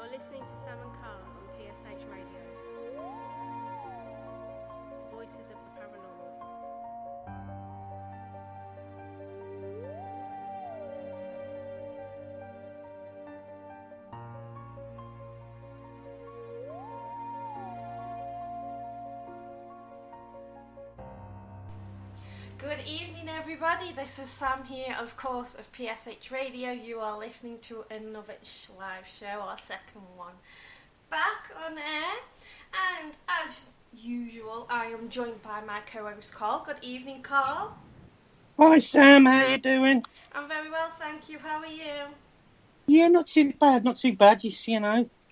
You're listening to Sam and Carl on PSHRadio. Voices of the Paranormal. Good evening, everybody. This is Sam here, of course, of PSHRadio. You are listening to another live show, our second one, back on air. And as usual, I am joined by my co-host Carl. Good evening, Carl. Hi Sam, how you doing? I'm very well, thank you. How are you? Yeah, not too bad, not too bad. Just,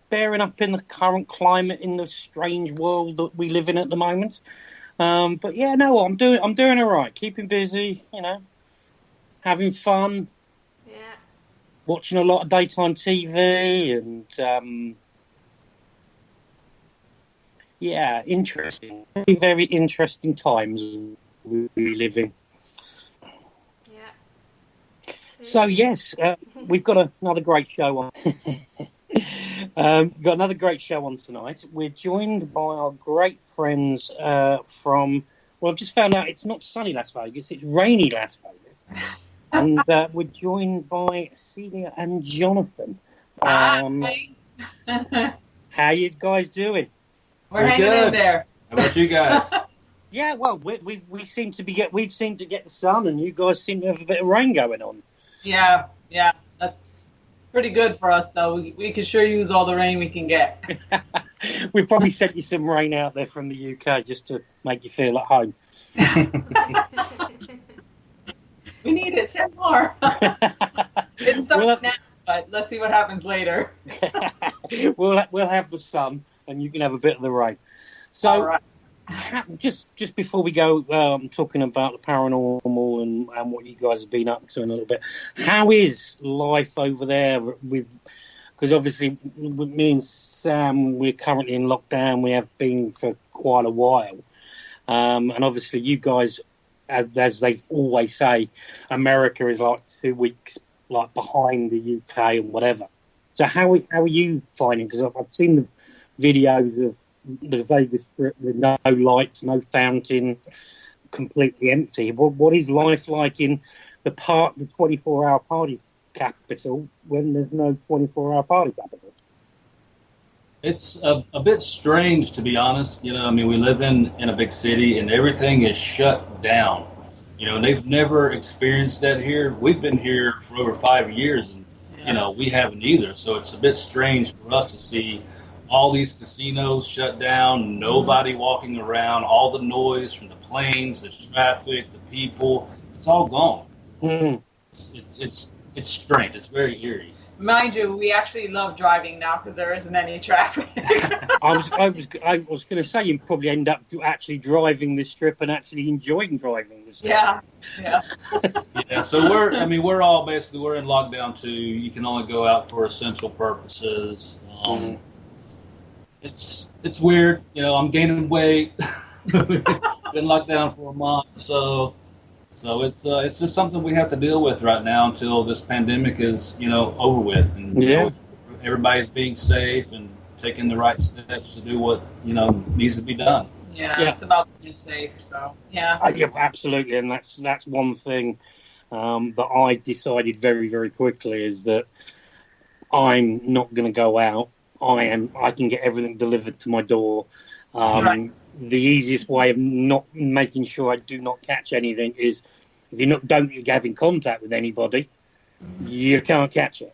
bearing up in the current climate in the strange world that we live in at the moment. But yeah, no, I'm doing all right. Keeping busy, having fun. Yeah. Watching a lot of daytime TV and yeah, interesting. Very, very interesting times we live in. Yeah. So yes, we've got another great show on. We've got another great show on tonight. We're joined by our great friends from. Well, I've just found out it's not sunny Las Vegas; it's rainy Las Vegas, and we're joined by Celia and Johnathan. Hi. How you guys doing? We're hanging in there. How about you guys? Yeah, well, we seem to get the sun, and you guys seem to have a bit of rain going on. Yeah, that's pretty good for us, though. We could sure use all the rain we can get. We've probably sent you some rain out there from the UK just to make you feel at home. We need it. Send more. It's starting now, but let's see what happens later. We'll have the sun, and you can have a bit of the rain. So, all right. just before we go, talking about the paranormal and what you guys have been up to in a little bit. How is life over there because obviously with me and Sam, we're currently in lockdown. We have been for quite a while. And obviously you guys, as they always say, America is like 2 weeks like behind the UK and whatever. So how are you finding? Because I've seen the videos of the Vegas Strip with no lights, no fountain, completely empty. What is life like in the 24-hour party capital when there's no 24-hour party capital? It's a bit strange, to be honest. We live in a big city and everything is shut down. They've never experienced that here. We've been here for over 5 years and, we haven't either. So it's a bit strange for us to see all these casinos shut down, nobody walking around, all the noise from the planes, the traffic, the people, it's all gone. Mm. It's strange. It's very eerie. Mind you, we actually love driving now because there isn't any traffic. I was going to say you probably end up actually driving this strip and actually enjoying driving this strip. Yeah. Yeah. So we're in lockdown too. You can only go out for essential purposes. It's weird. I'm gaining weight. Been locked down for a month, so it's just something we have to deal with right now until this pandemic is over with, and everybody's being safe and taking the right steps to do what needs to be done. Yeah, it's about being safe. So yeah, absolutely, and that's one thing that I decided very, very quickly is that I'm not going to go out. I can get everything delivered to my door. Right. The easiest way of not making sure I do not catch anything is if you don't have in contact with anybody, you can't catch it.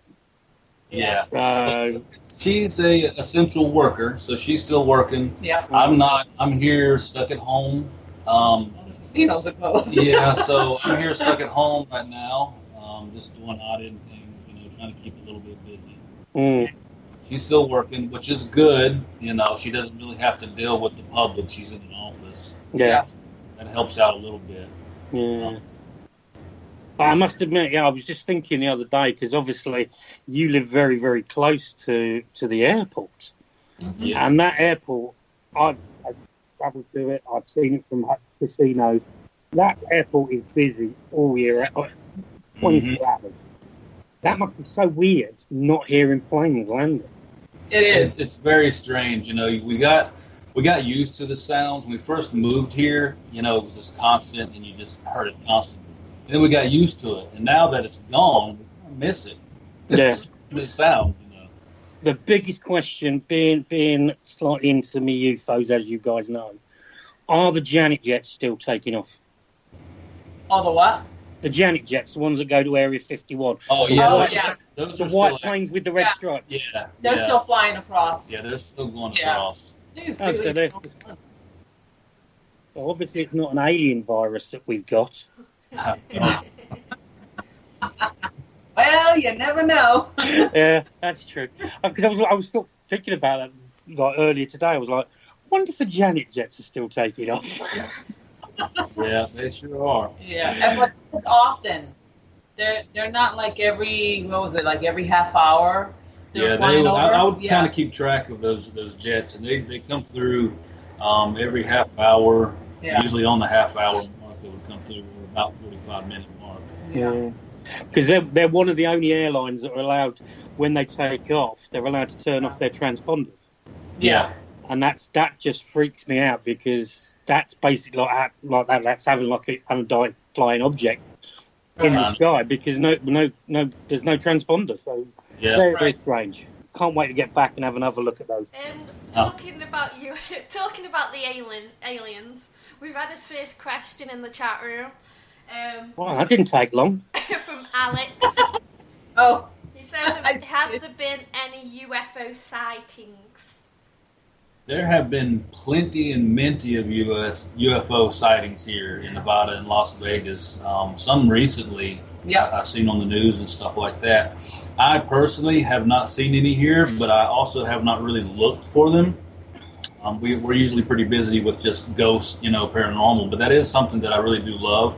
Yeah. She's a essential worker, so she's still working. Yeah. I'm not. I'm here stuck at home. Casinos are closed. Yeah, so I'm here stuck at home right now, just doing odd end things, trying to keep a little bit busy. Mm. She's still working, which is good. She doesn't really have to deal with the public. She's in an office. Yeah. That helps out a little bit. Yeah. I must admit, I was just thinking the other day, because obviously you live very, very close to the airport. Mm-hmm. Yeah. And that airport, I've travelled to it, I've seen it from casinos. That airport is busy all year, 24 hours. That must be so weird, not hearing planes landing. It is. It's very strange. You know, we got used to the sound when we first moved here. You know, it was just constant, and you just heard it constantly. And then we got used to it, and now that it's gone, we kind of miss it. Yeah. The sound. You know. The biggest question, being slightly into me UFOs, as you guys know, are the Janet jets still taking off? Oh, the what? The Janet jets, the ones that go to Area 51. Oh yeah. Oh, yeah. Those The are white still planes with the red Yeah. stripes. Yeah. They're yeah. still flying across. Yeah, they're still going Yeah. across. Oh, so they're... Well, obviously, it's not an alien virus that we've got. Well, you never know. Yeah, that's true. Because I was still thinking about that like earlier today. I was like, I wonder if the Janet jets are still taking off. Yeah, they sure are. Yeah, and but it's often. They're not like every half hour. They're Yeah, flying over. I would Yeah. kind of keep track of those jets, and they come through every half hour. Yeah. Usually on the half hour mark, they would come through about 45-minute mark. Yeah. Because they're one of the only airlines that are allowed, when they take off, they're allowed to turn off their transponders. Yeah. And that just freaks me out, because that's basically like that. That's having like an undying flying object in the sky, because no, there's no transponder. So Yeah. very, very Right. strange. Can't wait to get back and have another look at those. Talking about the aliens, we've had his first question in the chat room. Well, that didn't take long. From Alex. Oh, He says, has there been any UFO sightings? There have been plenty and minty of UFO sightings here in Nevada and Las Vegas. Some recently, I've seen on the news and stuff like that. I personally have not seen any here, but I also have not really looked for them. We're usually pretty busy with just ghosts, paranormal, but that is something that I really do love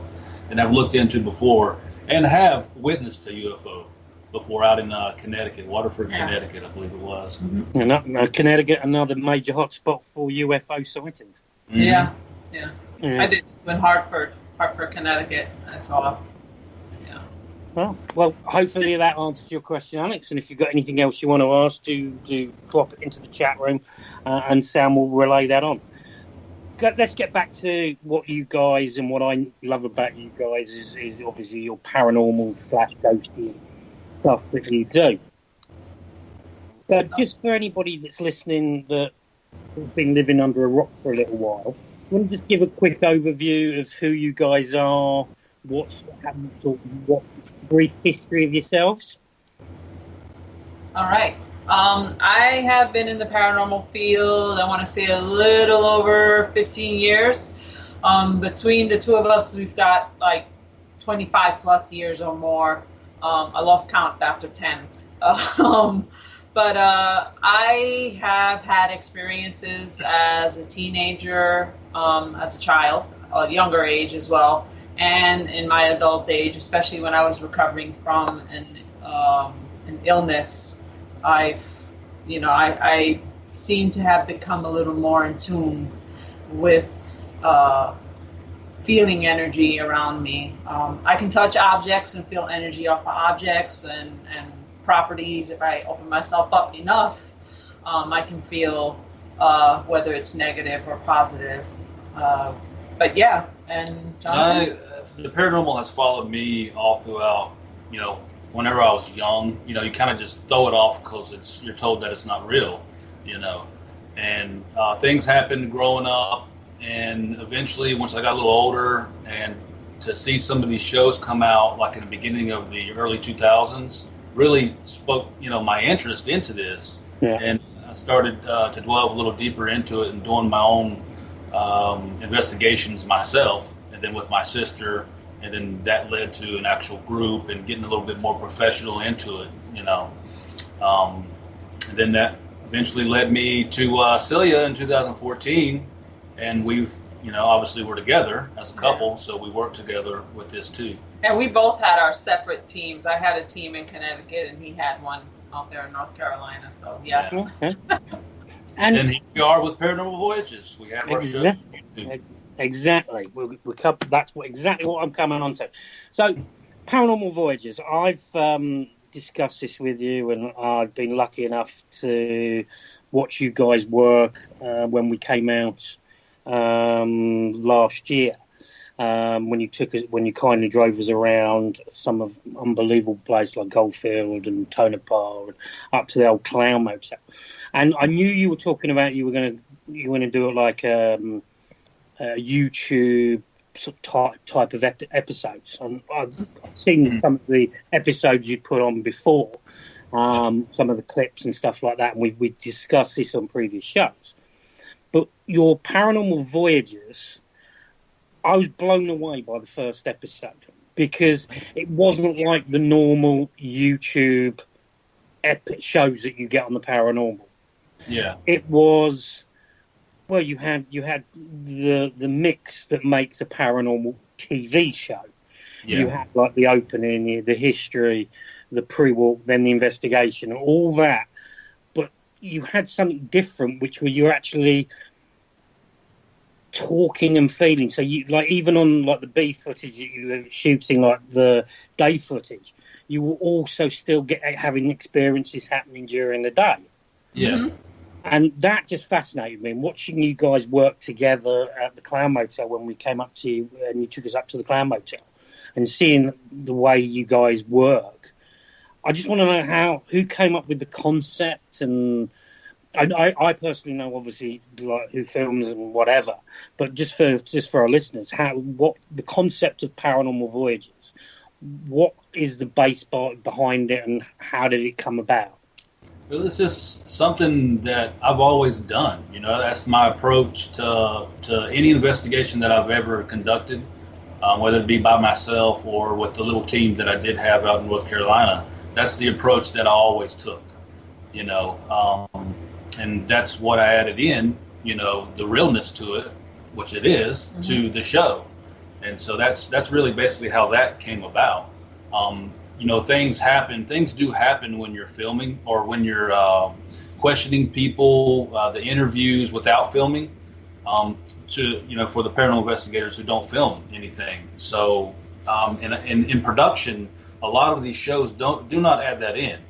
and I've looked into before and have witnessed a UFO before out in Connecticut, Waterford, Connecticut, I believe it was. Mm-hmm. And Connecticut, another major hotspot for UFO sightings. Mm-hmm. yeah. I did in Hartford, Connecticut. I saw. Yeah. Well, hopefully that answers your question, Alex. And if you've got anything else you want to ask, do drop it into the chat room, and Sam will relay that on. Let's get back to what you guys, and what I love about you guys is obviously your paranormal / ghosty stuff that you do. So just for anybody that's listening that has been living under a rock for a little while, you want to just give a quick overview of who you guys are, what brief history of yourselves? All right. I have been in the paranormal field, I want to say a little over 15 years. Between the two of us, we've got like 25 plus years or more. I lost count after 10. But I have had experiences as a teenager, as a child, a younger age as well, and in my adult age, especially when I was recovering from an illness. I seem to have become a little more in tune with feeling energy around me. I can touch objects and feel energy off of objects and properties. If I open myself up enough, I can feel whether it's negative or positive. But yeah, and Johnathan? The paranormal has followed me all throughout, whenever I was young. You kind of just throw it off because you're told that it's not real, and things happened growing up, and eventually once I got a little older, and to see some of these shows come out like in the beginning of the early 2000s really spoke, my interest into this. Yeah. And I started to delve a little deeper into it and doing my own investigations myself, and then with my sister, and then that led to an actual group and getting a little bit more professional into it, and then that eventually led me to Celia in 2014, and we've, obviously we're together as a couple, so we work together with this too. And we both had our separate teams. I had a team in Connecticut, and he had one out there in North Carolina. So yeah. Okay. And here we are with Paranormal Voyages. We have our show. Exactly. We cover, that's exactly what I'm coming on to. So, Paranormal Voyages. I've discuss this with you, and I've been lucky enough to watch you guys work when we came out last year. When you kindly drove us around some of unbelievable places like Goldfield and Tonopah and up to the old Clown Motel, and I knew you were talking about you were going to do it like a YouTube sort of type of episodes. I've seen some of the episodes you put on before, some of the clips and stuff like that, and we discussed this on previous shows. But your Paranormal Voyages, I was blown away by the first episode because it wasn't like the normal YouTube shows that you get on the paranormal. Yeah, it was. Well, you had the mix that makes a paranormal TV show. Yeah. You had like the opening, the history, the pre-walk, then the investigation, all that. But you had something different, which were you actually talking and feeling. So you like even on like the B footage that you were shooting, like the day footage, you were also still having experiences happening during the day. Yeah. Mm-hmm. And that just fascinated me. And watching you guys work together at the Clown Motel when we came up to you and you took us up to the Clown Motel and seeing the way you guys work, I just want to know who came up with the concept. And I personally know, obviously, like who films and whatever, but just for our listeners, what the concept of Paranormal Voyages, what is the base behind it, and how did it come about? Well, it's just something that I've always done. You know, that's my approach to any investigation that I've ever conducted, whether it be by myself or with the little team that I did have out in North Carolina. That's the approach that I always took, you know, and that's what I added in, you know, the realness to it, which it is, mm-hmm. to the show. And so that's really basically how that came about. You know, things do happen when you're filming or when you're questioning people, the interviews without filming, for the paranormal investigators who don't film anything. So in production, a lot of these shows do not add that in.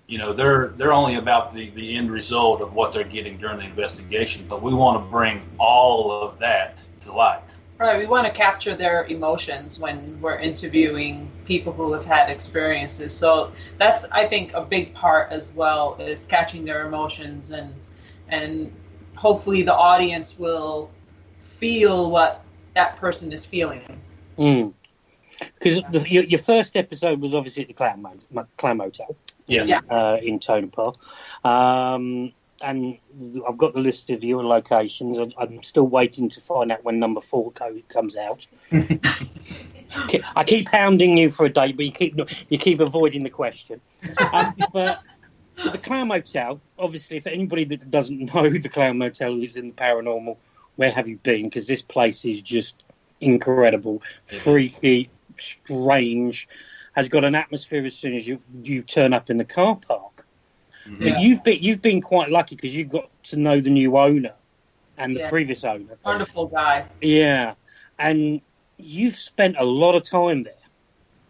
You know, they're only about the end result of what they're getting during the investigation, but we want to bring all of that to light. Right, we want to capture their emotions when we're interviewing people who have had experiences. So that's, I think, a big part as well, is catching their emotions, and hopefully the audience will feel what that person is feeling. Because your first episode was obviously at the Clown Motel, yes, in Tonopah. And I've got the list of your locations. I'm still waiting to find out when number 4 comes out. I keep hounding you for a date, but you keep avoiding the question. But the Clown Motel, obviously, for anybody that doesn't know the Clown Motel is in the paranormal, where have you been? Because this place is just incredible, freaky, strange, has got an atmosphere as soon as you turn up in the car park. Mm-hmm. But you've been quite lucky because you got to know the new owner and the previous owner. Wonderful guy. Yeah, and you've spent a lot of time there.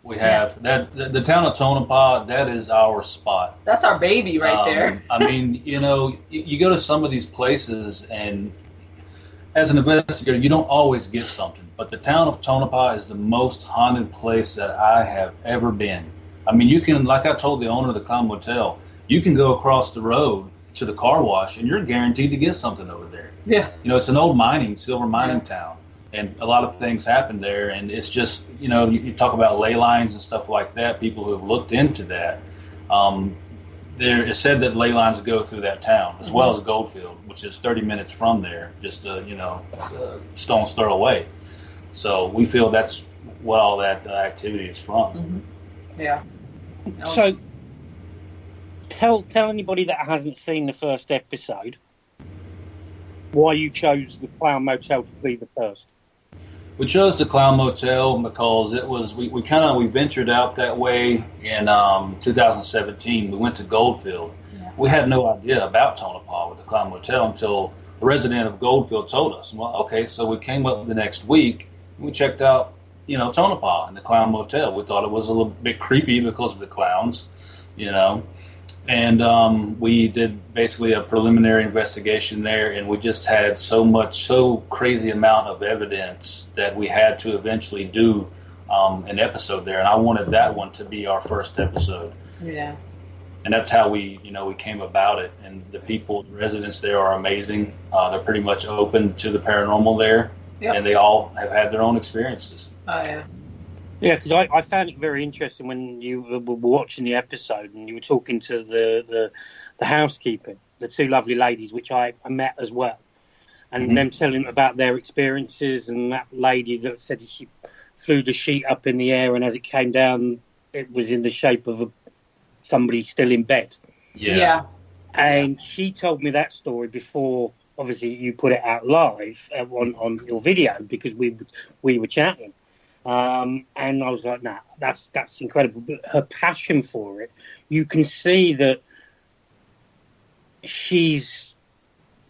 We have. The town of Tonopah, that is our spot. That's our baby right there. I mean, you know, you go to some of these places, and as an investigator, you don't always get something. But the town of Tonopah is the most haunted place that I have ever been. I mean, you can, like I told the owner of the Clown Motel, you can go across the road to the car wash, and you're guaranteed to get something over there. Yeah. You know, it's an old silver mining town, and a lot of things happen there. And it's just, you know, you talk about ley lines and stuff like that, people who have looked into that. It's said that ley lines go through that town, as well as Goldfield, which is 30 minutes from there, just, a stone's throw away. So we feel that's what all that activity is from. Mm-hmm. Yeah. So tell anybody that hasn't seen the first episode why you chose the Clown Motel to be the first. We chose the Clown Motel because it was we ventured out that way in 2017. We went to Goldfield. Yeah. We had no idea about Tonopah with the Clown Motel until a resident of Goldfield told us. Well, okay, so we came up the next week. We checked out, Tonopah and the Clown Motel. We thought it was a little bit creepy because of the clowns. you know. And we did basically a preliminary investigation there, and we just had so crazy amount of evidence that we had to eventually do an episode there. And I wanted that one to be our first episode. Yeah. And that's how we came about it. And the people, the residents there are amazing. They're pretty much open to the paranormal there. Yep. And they all have had their own experiences. Oh, yeah. Yeah, because I found it very interesting when you were watching the episode and you were talking to the housekeeper, the two lovely ladies, which I met as well, and them telling about their experiences, and that lady that said she flew the sheet up in the air, and as it came down, it was in the shape of somebody still in bed. Yeah. And she told me that story before, obviously, you put it out live on your video, because we were chatting. And I was like, nah, that's incredible. But her passion for it, you can see that she's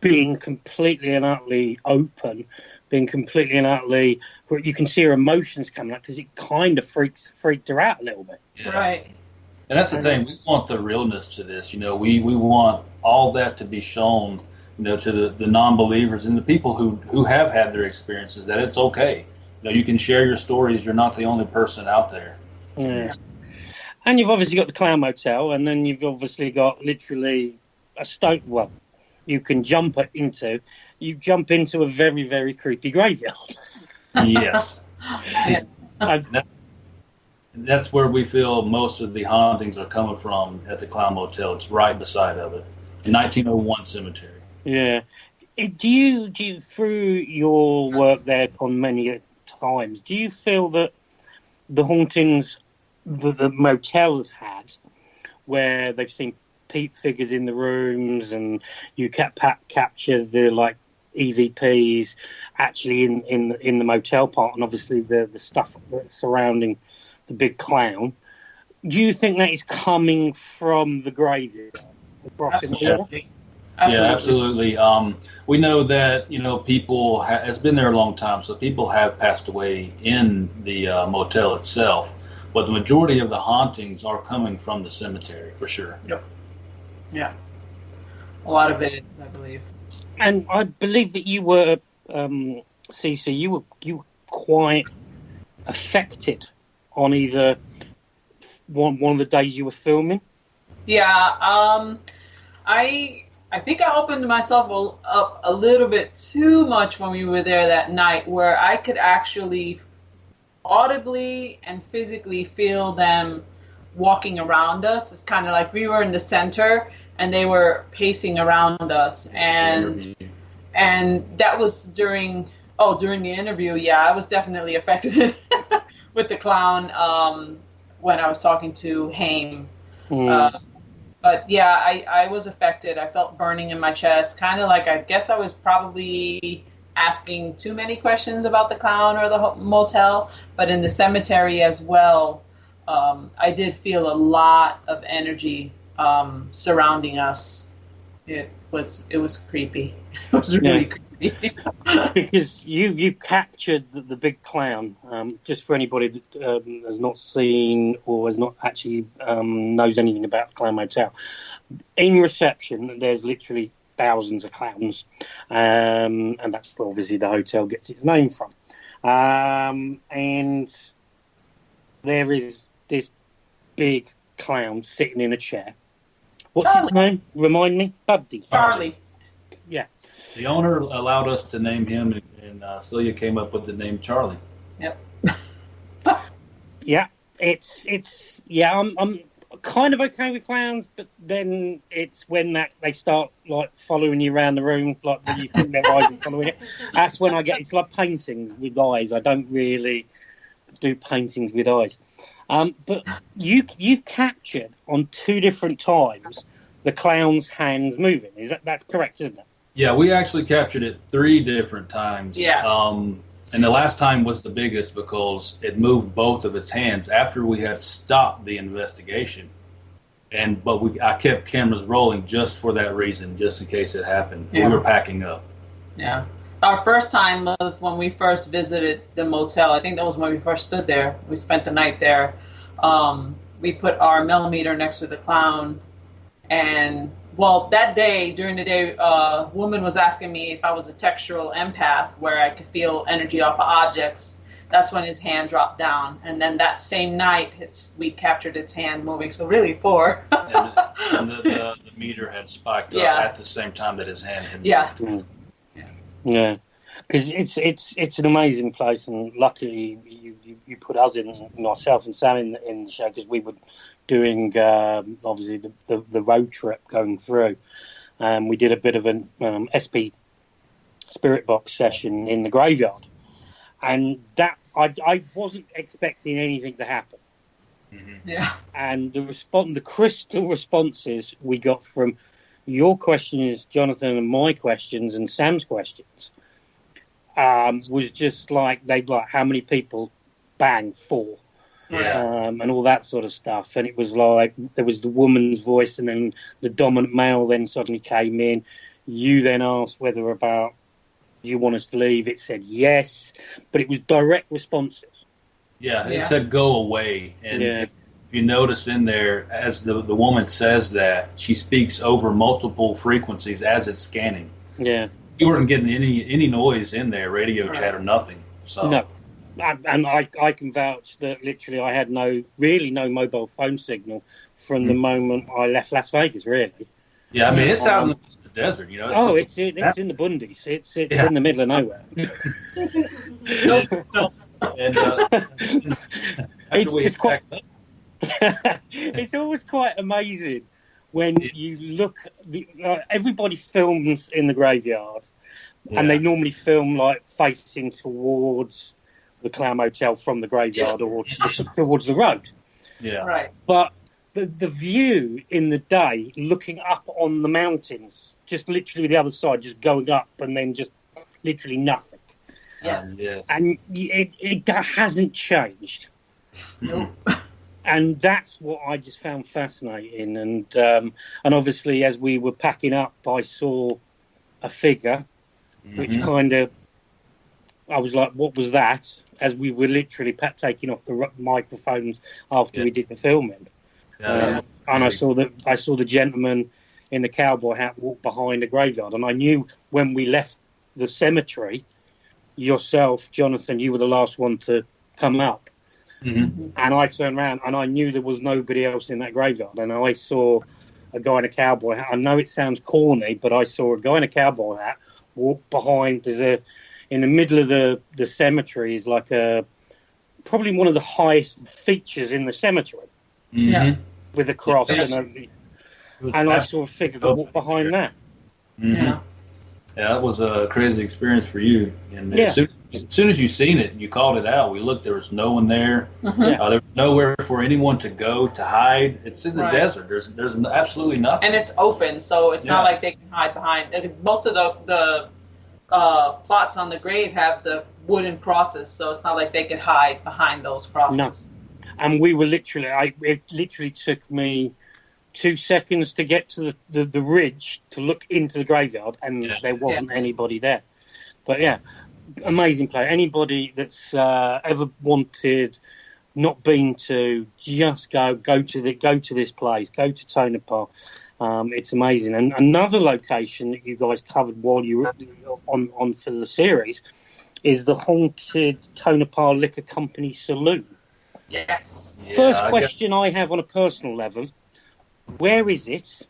being completely and utterly open, being completely and utterly, you can see her emotions coming up, because it kind of freaked her out a little bit. Yeah. Right. And that's the thing, we want the realness to this, we want all that to be shown, to the non-believers and the people who have had their experiences, that it's okay. You can share your stories. You're not the only person out there. Yeah. And you've obviously got the Clown Motel, and then you've obviously got literally a stone. Well, you can jump into a very, very creepy graveyard. Yes. That's where we feel most of the hauntings are coming from at the Clown Motel. It's right beside of it, 1901 cemetery. Yeah. Do you through your work there on many times, do you feel that the hauntings that the motel has had, where they've seen peep figures in the rooms and you capture the EVPs actually in the motel part, and obviously the stuff that's surrounding the big clown, do you think that is coming from the graveyard across in the Absolutely. Yeah, absolutely. We know that, people, it's been there a long time, so people have passed away in the motel itself, but the majority of the hauntings are coming from the cemetery, for sure. Yep. Yeah. A lot of it, I believe. And I believe that you were, Cece, you were quite affected on either one of the days you were filming. Yeah, I think I opened myself up a little bit too much when we were there that night, where I could actually audibly and physically feel them walking around us. It's kind of like we were in the center and they were pacing around us. And that was during the interview. Yeah, I was definitely affected with the clown when I was talking to Haim. But yeah, I was affected. I felt burning in my chest, kind of like I guess I was probably asking too many questions about the clown or the motel. But in the cemetery as well, I did feel a lot of energy surrounding us. It was creepy. It was really creepy. Because you captured the big clown. Just for anybody that has not seen or has not actually knows anything about the Clown Motel, in reception there's literally thousands of clowns, and that's where obviously the hotel gets its name from. And there is this big clown sitting in a chair. What's Charlie. his name? Remind me. Buddy. Charlie. Yeah. The owner allowed us to name him, and Celia came up with the name Charlie. Yep. Yeah, it's I'm kind of okay with clowns, but then it's when they start following you around the room, when you think their eyes are following it. That's when it's like paintings with eyes. I don't really do paintings with eyes. But you've captured on 2 different times the clown's hands moving. That's correct, isn't it? Yeah, we actually captured it 3 different times. Yeah. And the last time was the biggest because it moved both of its hands after we had stopped the investigation. But I kept cameras rolling just for that reason, just in case it happened. Yeah. We were packing up. Yeah. Our first time was when we first visited the motel. I think that was when we first stood there. We spent the night there. we put our millimeter next to the clown. And, well, that day, during the day, a woman was asking me if I was a textural empath where I could feel energy off of objects. That's when his hand dropped down. And then that same night, we captured its hand moving. So really 4. and the meter had spiked up at the same time that his hand had moved. Yeah. Because it's an amazing place, and luckily you put us in, myself and Sam in the show, because we were doing obviously the road trip going through. We did a bit of an SP Spirit Box session in the graveyard, and that I wasn't expecting anything to happen. Mm-hmm. Yeah. And the crystal responses we got from your questions, Johnathan, and my questions, and Sam's questions. Was just like, they'd like, how many people? Bang, 4. Yeah. And all that sort of stuff. And it was like, there was the woman's voice, and then the dominant male then suddenly came in. You then asked whether about, do you want us to leave? It said yes, but it was direct responses. Yeah, it said go away. And if you notice in there, as the woman says that, she speaks over multiple frequencies as it's scanning. Yeah. You weren't getting any noise in there, radio chat or nothing. So. No. And I can vouch that literally I had no mobile phone signal from the moment I left Las Vegas, really. Yeah, I mean, it's out in the desert, you know. It's in the Bundies. It's in the middle of nowhere. It's quite... It's always quite amazing when you look. Everybody films in the graveyard, and they normally film like facing towards the Clown Motel from the graveyard or towards the road. Yeah, right. But the view in the day, looking up on the mountains, just literally the other side, just going up, and then just literally nothing. Yes. And it hasn't changed. Nope. And that's what I just found fascinating. And obviously, as we were packing up, I saw a figure, which kind of, I was like, what was that? As we were literally taking off the microphones after we did the filming. And I saw the gentleman in the cowboy hat walk behind the graveyard. And I knew when we left the cemetery, yourself, Johnathan, you were the last one to come up. Mm-hmm. And I turned around and I knew there was nobody else in that graveyard. And I saw a guy in a cowboy hat. I know it sounds corny, but I saw a guy in a cowboy hat walk behind. In the middle of the cemetery is like probably one of the highest features in the cemetery. Mm-hmm. With a cross and I saw a figure walk behind that. Mm-hmm. Yeah, that was a crazy experience for you. And as soon as you seen it, you called it out. We looked, there was no one there. Mm-hmm. There was nowhere for anyone to go to hide. It's in the desert. There's absolutely nothing. And it's open, so it's not like they can hide behind. Most of the plots on the grave have the wooden crosses, so it's not like they could hide behind those crosses. No. And we were it literally took me 2 seconds to get to the ridge to look into the graveyard, and there wasn't anybody there. But amazing play. Anybody that's ever wanted, not been to, just go to this place, go to Tonopah. It's amazing. And another location that you guys covered while you were on for the series is the haunted Tonopah Liquor Company Saloon. Yes. First question I have on a personal level: where is it,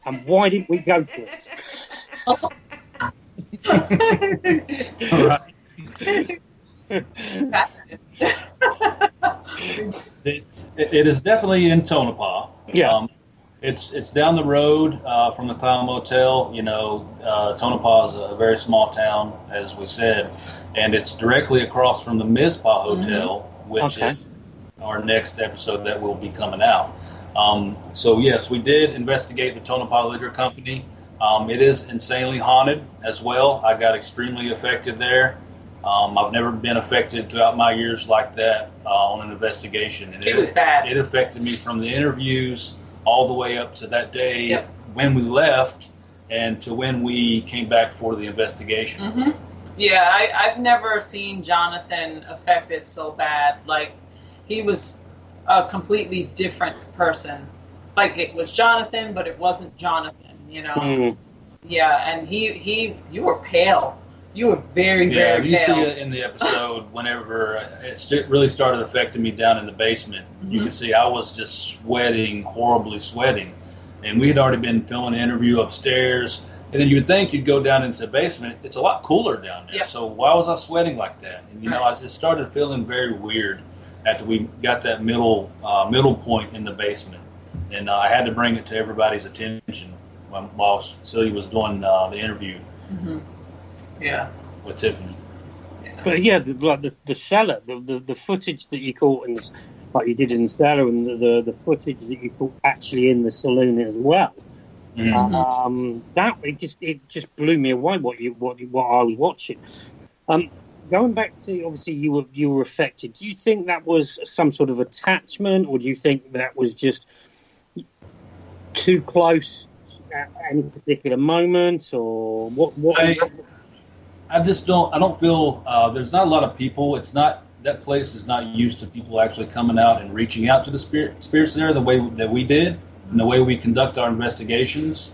and why didn't we go to it? All right. It is definitely in Tonopah. Yeah. It's down the road from the Clown Motel. You know, Tonopah is a very small town, as we said, and it's directly across from the Mizpah Hotel, which is our next episode that will be coming out. So yes, we did investigate the Tonopah Liquor Company. It is insanely haunted as well. I got extremely affected there. I've never been affected throughout my years like that on an investigation. And it was bad. It affected me from the interviews all the way up to that day when we left and to when we came back for the investigation. Mm-hmm. Yeah, I've never seen Johnathan affected so bad. Like, he was a completely different person. Like it was Johnathan, but it wasn't Johnathan, you know? Mm. Yeah, and you were pale. You were very, very you pale. see it in the episode whenever it really started affecting me down in the basement. Mm-hmm. You can see I was just sweating, horribly sweating. And we had already been filming an interview upstairs. And then you would think you'd go down into the basement. It's a lot cooler down there. Yeah. So why was I sweating like that? And, you know, I just started feeling very weird after we got that middle point in the basement. And I had to bring it to everybody's attention while Celia was doing the interview. Mm-hmm. Yeah. With Tiffany. Yeah. But yeah, the cellar, the footage that you caught in this, like you did in the cellar, and the footage that you caught actually in the saloon as well. Mm-hmm. That it just blew me away what I was watching. Going back to, obviously you were affected. Do you think that was some sort of attachment, or do you think that was just too close at any particular moment, or what? I just don't. I don't feel there's not a lot of people. It's not that place is not used to people actually coming out and reaching out to the spirits there the way that we did, and the way we conduct our investigations.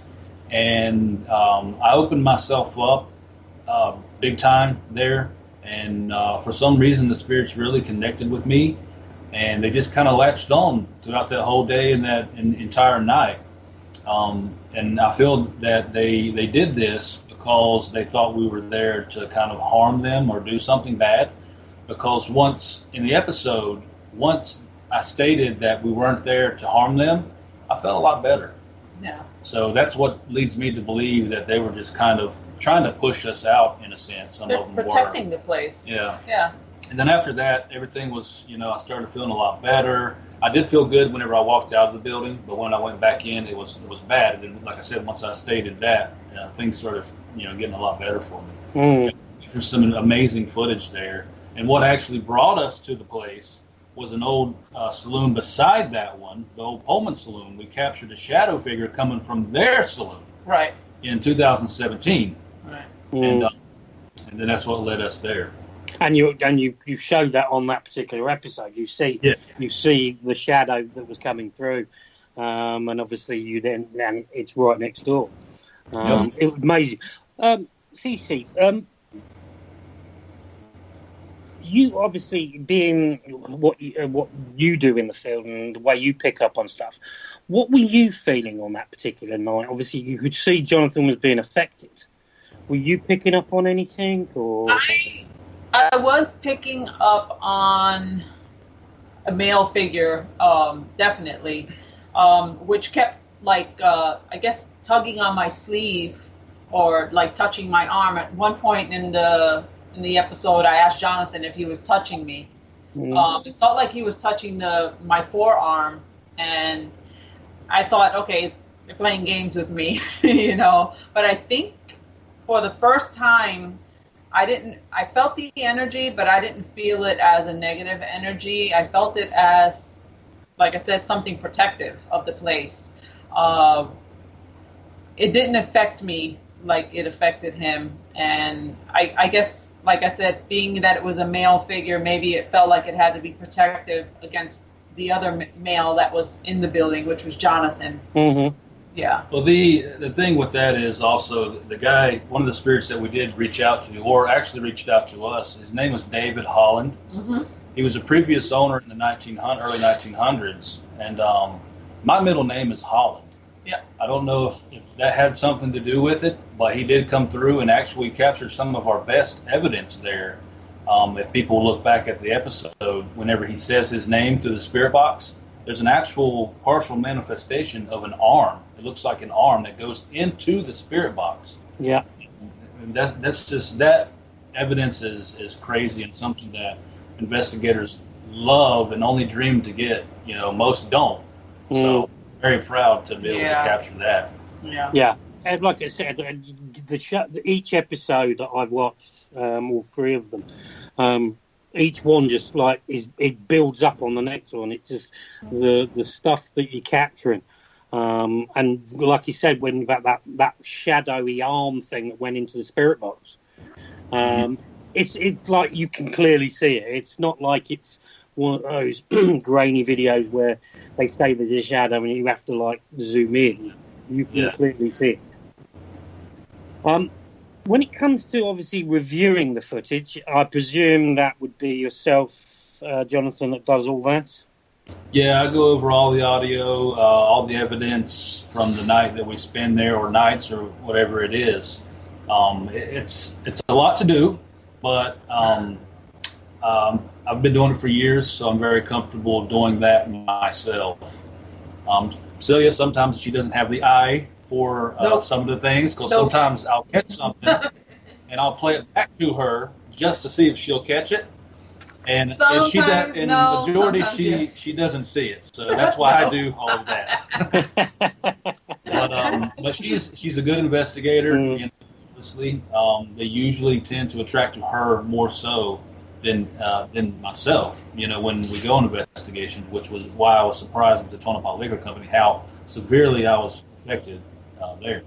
And I opened myself up big time there, and for some reason the spirits really connected with me, and they just kind of latched on throughout that whole day and that entire night. And I feel that they did this because they thought we were there to kind of harm them or do something bad. Because once in the episode, once I stated that we weren't there to harm them, I felt a lot better. Yeah. So that's what leads me to believe that they were just kind of trying to push us out in a sense. Some They're of them protecting were. The place. Yeah. Yeah. And then after that, everything was, I started feeling a lot better. I did feel good whenever I walked out of the building, but when I went back in, it was bad. And then, like I said, once I stated that, things started, getting a lot better for me. There's some amazing footage there. And what actually brought us to the place was an old saloon beside that one, the old Pullman Saloon. We captured a shadow figure coming from their saloon. Right. In 2017. Right. And then that's what led us there. And you show that on that particular episode. You see the shadow that was coming through, and obviously and it's right next door. It was amazing. Cece, you obviously being what you do in the film and the way you pick up on stuff. What were you feeling on that particular night? Obviously, you could see Johnathan was being affected. Were you picking up on anything, or? I was picking up on a male figure, definitely, which kept I guess tugging on my sleeve or touching my arm. At one point in the episode, I asked Johnathan if he was touching me. It felt like he was touching my forearm, and I thought, okay, they're playing games with me, But I think for the first time, I felt the energy, but I didn't feel it as a negative energy. I felt it as, like I said, something protective of the place. It didn't affect me like it affected him. And I guess, like I said, being that it was a male figure, maybe it felt like it had to be protective against the other male that was in the building, which was Johnathan. Mm-hmm. Yeah. Well, the thing with that is also the guy, one of the spirits that we did reach out to, or actually reached out to us, his name was David Holland. Mm-hmm. He was a previous owner in the early 1900s, and my middle name is Holland. Yeah. I don't know if that had something to do with it, but he did come through and actually captured some of our best evidence there. If people look back at the episode, whenever he says his name through the spirit box, there's an actual partial manifestation of an arm. It looks like an arm that goes into the spirit box. Yeah. And that's just, that evidence is crazy and something that investigators love and only dream to get. Most don't. So very proud to be able to capture that. Yeah. Yeah. And like I said, each episode that I've watched, all three of them, each one just it builds up on the next one. It's just the stuff that you're capturing. And like you said, when about that shadowy arm thing that went into the spirit box, it's like you can clearly see it. It's not like it's one of those grainy videos where they say there's a shadow and you have to like zoom in. You can clearly see it. When it comes to obviously reviewing the footage, I presume that would be yourself, Johnathan, that does all that? Yeah, I go over all the audio, all the evidence from the night that we spend there, or nights, or whatever it is. It's a lot to do, but I've been doing it for years, so I'm very comfortable doing that myself. Celia, sometimes she doesn't have the eye for some of the things, because sometimes I'll catch something and I'll play it back to her just to see if she'll catch it. And she does, in the majority, she doesn't see it, so that's why I do all of that. But she's a good investigator. You know, honestly, they usually tend to attract to her more so than myself. You know, when we go on investigations, which was why I was surprised at the Tonopah Liquor Company how severely I was affected there.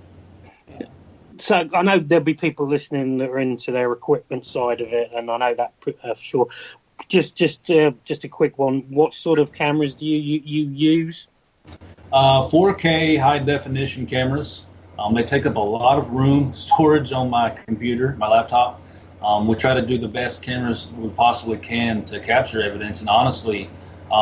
So I know there'll be people listening that are into their equipment side of it, and I know that for sure. Just a quick one. What sort of cameras do you use? 4K high definition cameras. They take up a lot of room, storage on my computer, my laptop. We try to do the best cameras we possibly can to capture evidence, and honestly,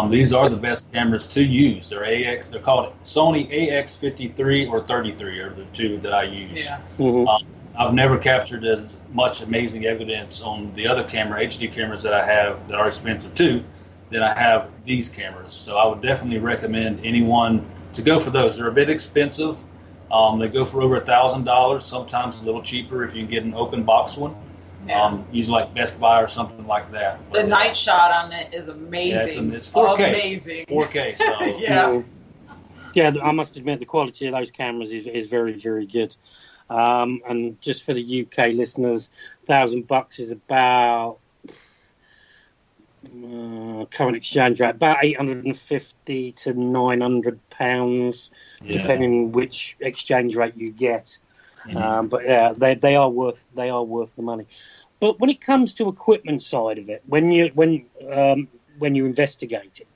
these are the best cameras to use. They're called Sony AX53 or 33 are the two that I use. Yeah. Mm-hmm. I've never captured as much amazing evidence on the other HD cameras that I have that are expensive too, than I have these cameras. So I would definitely recommend anyone to go for those. They're a bit expensive. They go for over $1,000, sometimes a little cheaper if you can get an open box one. Yeah. Usually like Best Buy or something like that. The night shot on it is amazing. Yeah, it's 4K. Amazing. 4K, so. Yeah. Yeah, I must admit the quality of those cameras is very, very good. And just for the UK listeners, $1,000 is about current exchange rate about £850 to £900, depending which exchange rate you get. Mm-hmm. But yeah, they are worth the money. But when it comes to equipment side of it, when you investigate it,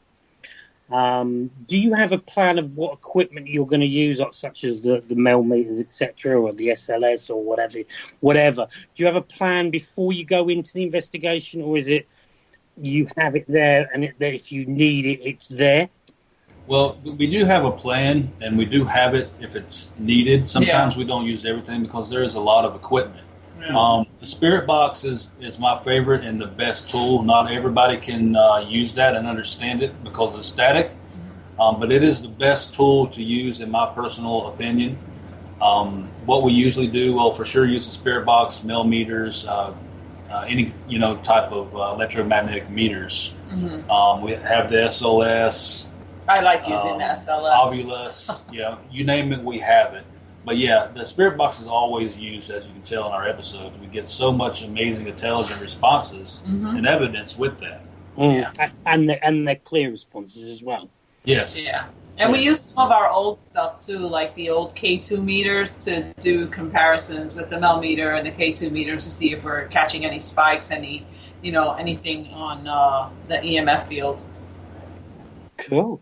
do you have a plan of what equipment you're going to use, such as the millimeters, etc., or the SLS or whatever? Do you have a plan before you go into the investigation, or is it you have it there and if you need it, it's there? Well, we do have a plan, and we do have it if it's needed. Sometimes we don't use everything because there is a lot of equipment. Yeah. The Spirit Box is my favorite and the best tool. Not everybody can use that and understand it because it's static, but it is the best tool to use in my personal opinion. What we usually do, well, for sure use the Spirit Box, millimeters, any type of electromagnetic meters. Mm-hmm. We have the SLS. I like using the SLS. Ovilus, you name it, we have it. But yeah, the Spirit Box is always used, as you can tell in our episodes. We get so much amazing intelligent responses and evidence with that. Yeah. And they're clear responses as well. Yes. Yeah. And we use some of our old stuff too, like the old K2 meters, to do comparisons with the millimeter and the K2 meters to see if we're catching any spikes, anything on the EMF field. Cool.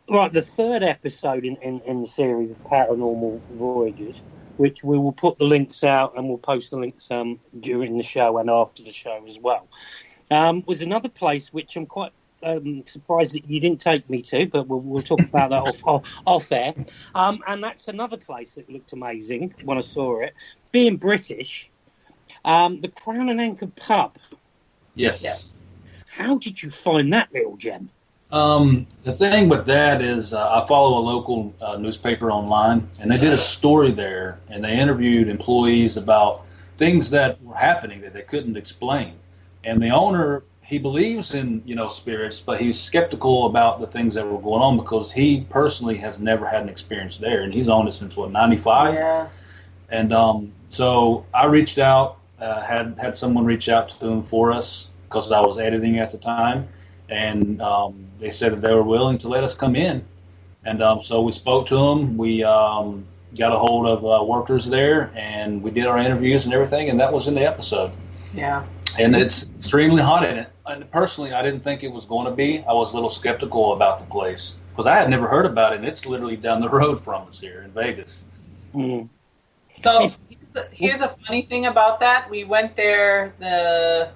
Right, the third episode in the series of Paranormal Voyages, which we will put the links out and we'll post the links during the show and after the show as well, was another place which I'm quite surprised that you didn't take me to, but we'll talk about that off air. And that's another place that looked amazing when I saw it. Being British, the Crown and Anchor pub. Yes. How did you find that little gem? The thing with that is I follow a local newspaper online, and they did a story there, and they interviewed employees about things that were happening that they couldn't explain. And the owner, he believes in, spirits, but he's skeptical about the things that were going on because he personally has never had an experience there, and he's owned it since, 95? Yeah. And so I reached out, had someone reach out to him for us because I was editing at the time. And they said that they were willing to let us come in. And so we spoke to them. We got a hold of workers there, and we did our interviews and everything, and that was in the episode. Yeah. and it's extremely hot in it. And personally, I didn't think it was going to be. I was a little skeptical about the place because I had never heard about it, and it's literally down the road from us here in Vegas. Mm. So here's a funny thing about that. We went there the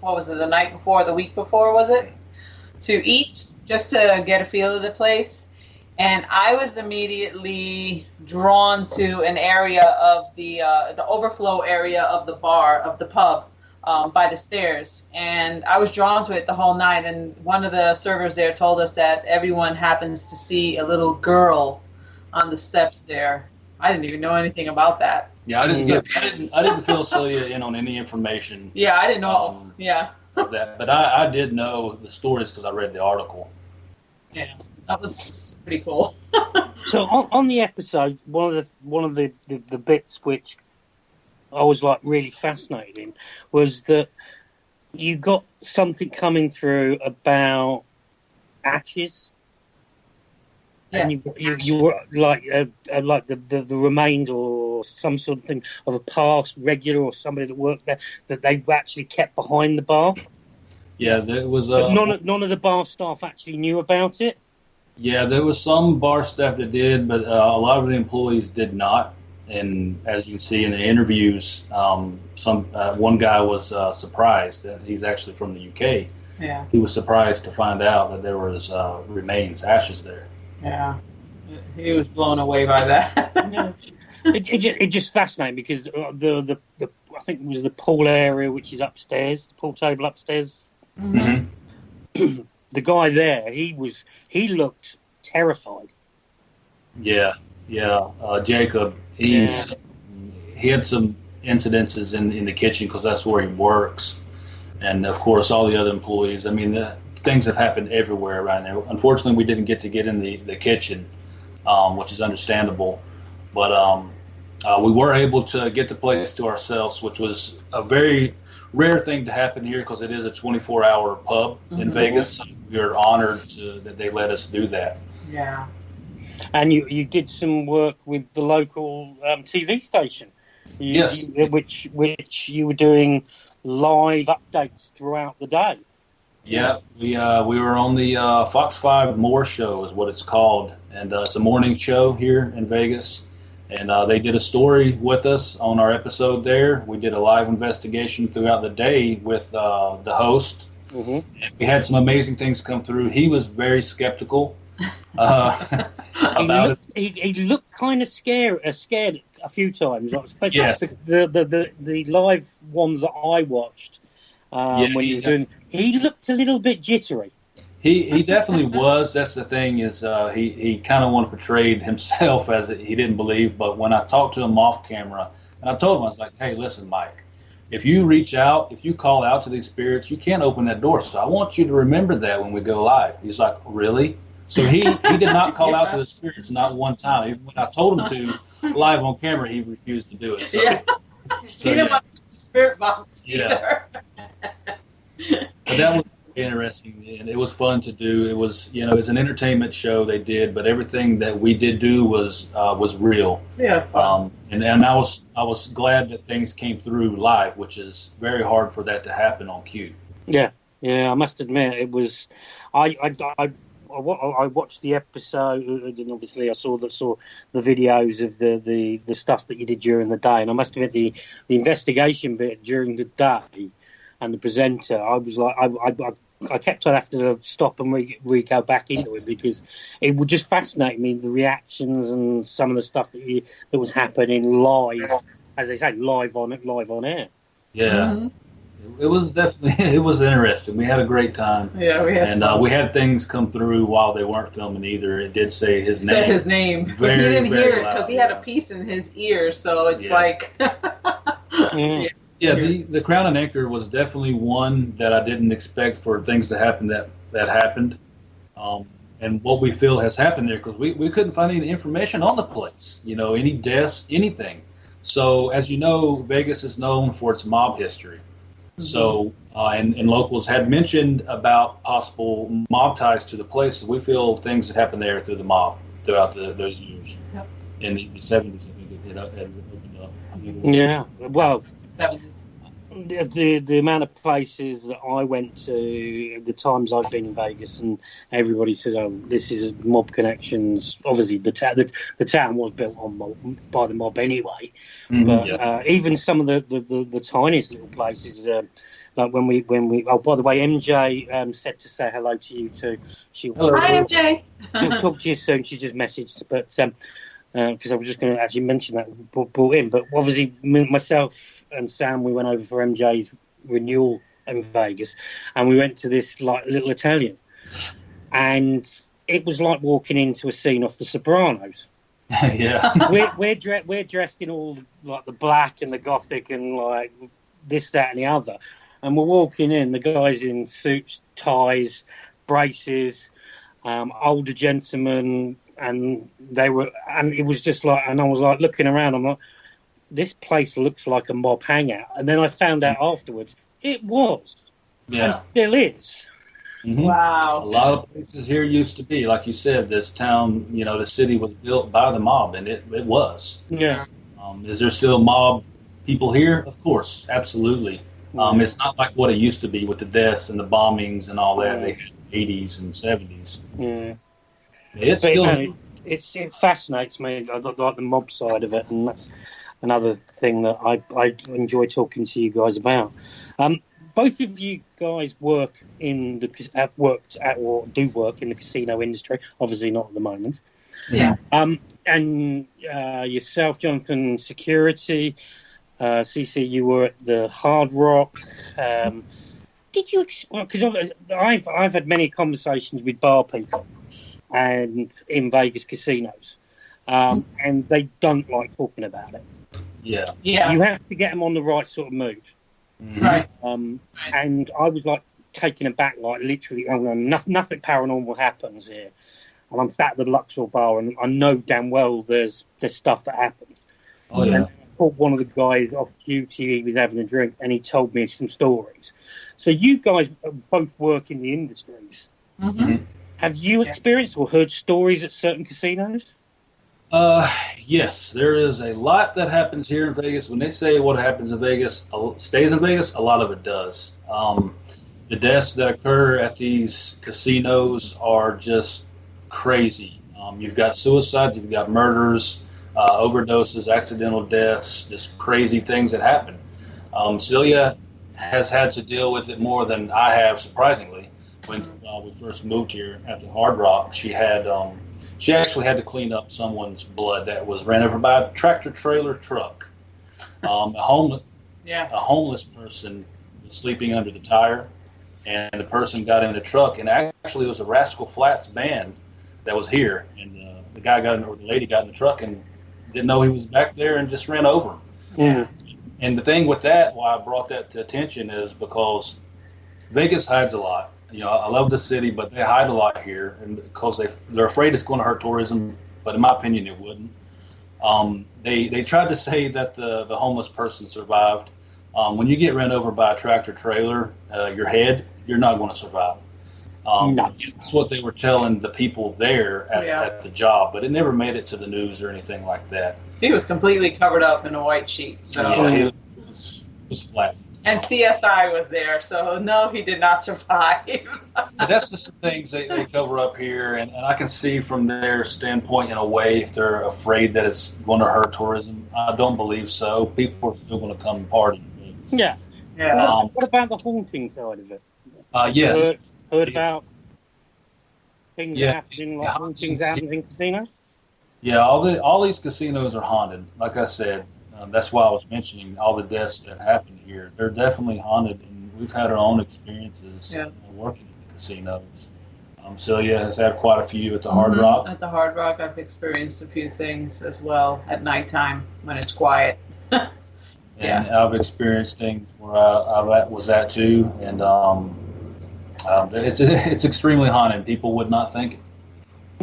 night before, the week before, was it? To eat, just to get a feel of the place. And I was immediately drawn to an area of the overflow area of the bar, of the pub, by the stairs. And I was drawn to it the whole night. And one of the servers there told us that everyone happens to see a little girl on the steps there. I didn't even know anything about that. Yeah, I didn't fill Celia in on any information. Yeah, I didn't know. Of that, but I did know the stories because I read the article. Yeah, that was pretty cool. So on the episode, one of the bits which I was like really fascinated in was that you got something coming through about ashes. Yes. And you were like the remains or some sort of thing of a past regular or somebody that worked there that they actually kept behind the bar. Yeah, there was but none of the bar staff actually knew about it. Yeah, there was some bar staff that did, but a lot of the employees did not. And as you can see in the interviews, one guy was surprised that he's actually from the UK. Yeah, he was surprised to find out that there was ashes there. Yeah, he was blown away by that. Yeah. It just fascinating because the I think it was the pool area which is upstairs, the pool table upstairs. Mm-hmm. The guy there, he looked terrified. Yeah. Jacob, he had some incidences in the kitchen because that's where he works, and of course all the other employees. I mean, things have happened everywhere around there. Unfortunately, we didn't get to get in the kitchen, which is understandable. But we were able to get the place to ourselves, which was a very rare thing to happen here because it is a 24-hour pub in Vegas. So we are honored that they let us do that. Yeah. And you did some work with the local TV station. Yes. Which you were doing live updates throughout the day. Yeah, we were on the Fox 5 More Show is what it's called, and it's a morning show here in Vegas, and they did a story with us on our episode there. We did a live investigation throughout the day with the host, and we had some amazing things come through. He was very skeptical about it. He looked kind of scared a few times, especially yes. the live ones that I watched when you were doing. He looked a little bit jittery. He definitely was. That's the thing is he kind of wanted to portray himself as he didn't believe. But when I talked to him off camera, and I told him, I was like, hey, listen, Mike, if you reach out, if you call out to these spirits, you can't open that door. So I want you to remember that when we go live. He's like, really? So he did not call out to the spirits, not one time. Even when I told him to live on camera, he refused to do it. So, he didn't want the spirit box either. But that was interesting, and it was fun to do. It was, it's an entertainment show they did, but everything that we did do was real. Yeah. And I was glad that things came through live, which is very hard for that to happen on cue. Yeah. I must admit, it was. I watched the episode, and obviously I saw the videos of the stuff that you did during the day, and I must admit the investigation bit during the day. And the presenter, I was like, I kept on having to stop and go back into it because it would just fascinate me, the reactions and some of the stuff that was happening live, as they say, live on air. Yeah, It was interesting. We had a great time. Yeah, we had. And we had things come through while they weren't filming either. It did say his name. Said his name, but he didn't hear it because he had a piece in his ear. So it's like. Yeah, the Crown and Anchor was definitely one that I didn't expect for things to happen that happened, and what we feel has happened there because we couldn't find any information on the place, any deaths, anything. So as you know, Vegas is known for its mob history. Mm-hmm. So and locals had mentioned about possible mob ties to the place. So we feel things that happened there through the mob throughout those years. Yep. In the 70s, I think it had opened up. Yeah, well. the amount of places that I went to, the times I've been in Vegas, and everybody says, "Oh, this is mob connections." Obviously, the town was built by the mob anyway. But even some of the tiniest little places, like when we. Oh, by the way, MJ said to say hello to you too. Hi, MJ. She'll talk to you soon. She just messaged, but because I was just going to actually mention that brought in. But obviously, myself and Sam, we went over for MJ's renewal in Vegas, and we went to this like little Italian, and it was like walking into a scene off The Sopranos. Yeah, we're dressed in all like the black and the gothic and like this, that, and the other, and we're walking in. The guys in suits, ties, braces, older gentlemen, and it was just like, and I was like looking around. I'm like, this place looks like a mob hangout. And then I found out afterwards it was. Yeah. And still is. Mm-hmm. Wow. A lot of places here used to be, like you said, this town, the city was built by the mob, and it was. Yeah. Is there still mob people here? Of course, absolutely. It's not like what it used to be with the deaths and the bombings and all that. They had 80s and 70s. Yeah. It's but, still... it fascinates me, like the mob side of it, and that's another thing that I enjoy talking to you guys about. Both of you guys work in worked at or do work in the casino industry. Obviously, not at the moment. Yeah. And yourself, Johnathan, security. CC, you were at the Hard Rock. Did you? Because I've had many conversations with bar people and in Vegas casinos, and they don't like talking about it. Yeah. You have to get them on the right sort of mood. Mm-hmm. Right. And I was like taken aback, like literally, nothing paranormal happens here. And I'm sat at the Luxor bar, and I know damn well there's stuff that happens. Oh yeah. And I caught one of the guys off duty. He was having a drink, and he told me some stories. So you guys both work in the industries. Mm-hmm. Have you experienced or heard stories at certain casinos? Yes, there is a lot that happens here in Vegas. When they say what happens in Vegas stays in Vegas, a lot of it does. The deaths that occur at these casinos are just crazy. You've got suicides, you've got murders, overdoses, accidental deaths, just crazy things that happen. Celia has had to deal with it more than I have, surprisingly. When we first moved here at the Hard Rock, she actually had to clean up someone's blood that was ran over by a tractor-trailer truck. A homeless person was sleeping under the tire, and the person got in the truck, and actually it was a Rascal Flatts band that was here, and the lady got in the truck and didn't know he was back there and just ran over him. Mm-hmm. And the thing with that, why I brought that to attention, is because Vegas hides a lot. I love the city, but they hide a lot here, and because they're afraid it's going to hurt tourism. But in my opinion, it wouldn't. They tried to say that the homeless person survived. When you get run over by a tractor trailer, you're not going to survive. No. That's what they were telling the people there at the job, but it never made it to the news or anything like that. He was completely covered up in a white sheet. So. Yeah, it was flat. And CSI was there, so no, he did not survive. That's just the things they cover up here, and I can see from their standpoint, in a way, if they're afraid that it's going to hurt tourism. I don't believe so. People are still going to come and party. Yeah. What about the haunting side of it? Yes. Heard about things happening, like hauntings happening in casinos? Yeah, all these casinos are haunted. Like I said, that's why I was mentioning all the deaths that happened here. They're definitely haunted, and we've had our own experiences working in the casinos. Celia has had quite a few at the Hard Rock. At the Hard Rock, I've experienced a few things as well at nighttime when it's quiet. And I've experienced things where I was at too, and it's extremely haunted. People would not think it.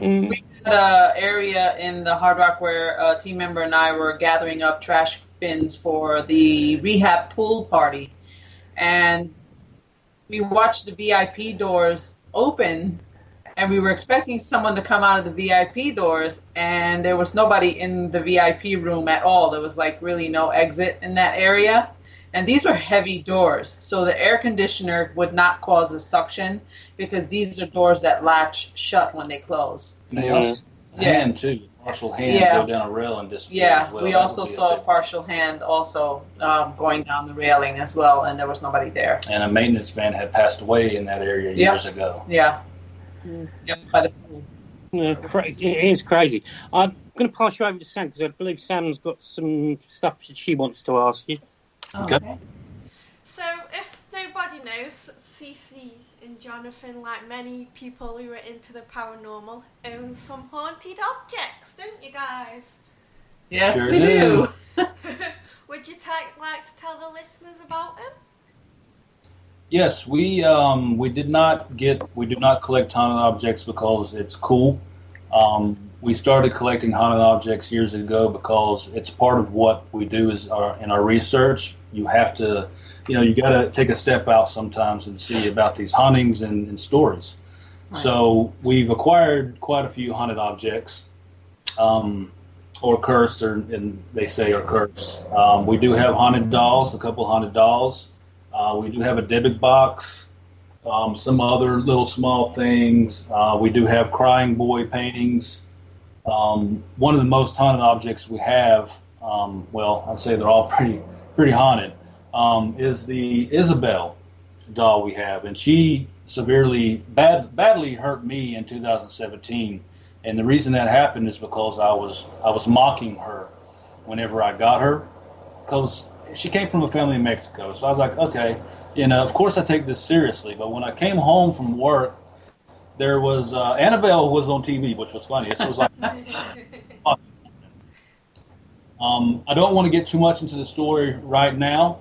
Mm. We had an area in the Hard Rock where a team member and I were gathering up trash bins for the rehab pool party, and we watched the VIP doors open, and we were expecting someone to come out of the VIP doors, and there was nobody in the VIP room at all. There was like really no exit in that area, And these are heavy doors, so the air conditioner would not cause a suction because these are doors that latch shut when they close. And they also hand too, partial hand go down a rail and disappear as well. We also saw a partial hand also going down the railing as well, and there was nobody there. And a maintenance man had passed away in that area years ago. Yeah. Yep. Yeah, crazy. It is crazy. I'm going to pass you over to Sam because I believe Sam's got some stuff that she wants to ask you. Okay. So, if nobody knows, Cece and Johnathan, like many people who are into the paranormal, own some haunted objects, don't you guys? Yes, sure we do. Would you like to tell the listeners about them? Yes, we do not collect haunted objects because it's cool. We started collecting haunted objects years ago because it's part of what we do in our research. You have to, you got to take a step out sometimes and see about these hauntings and stories. Right. So we've acquired quite a few haunted objects, or cursed, and they say are cursed. We do have haunted dolls, a couple haunted dolls. We do have a Dybbuk box, some other little small things. We do have crying boy paintings. One of the most haunted objects we have, I'd say they're all pretty haunted, is the Isabel doll we have. And she badly hurt me in 2017. And the reason that happened is because I was mocking her whenever I got her, because she came from a family in Mexico. So I was like, okay, of course I take this seriously. But when I came home from work, there was Annabelle was on TV, which was funny. This was like, I don't want to get too much into the story right now,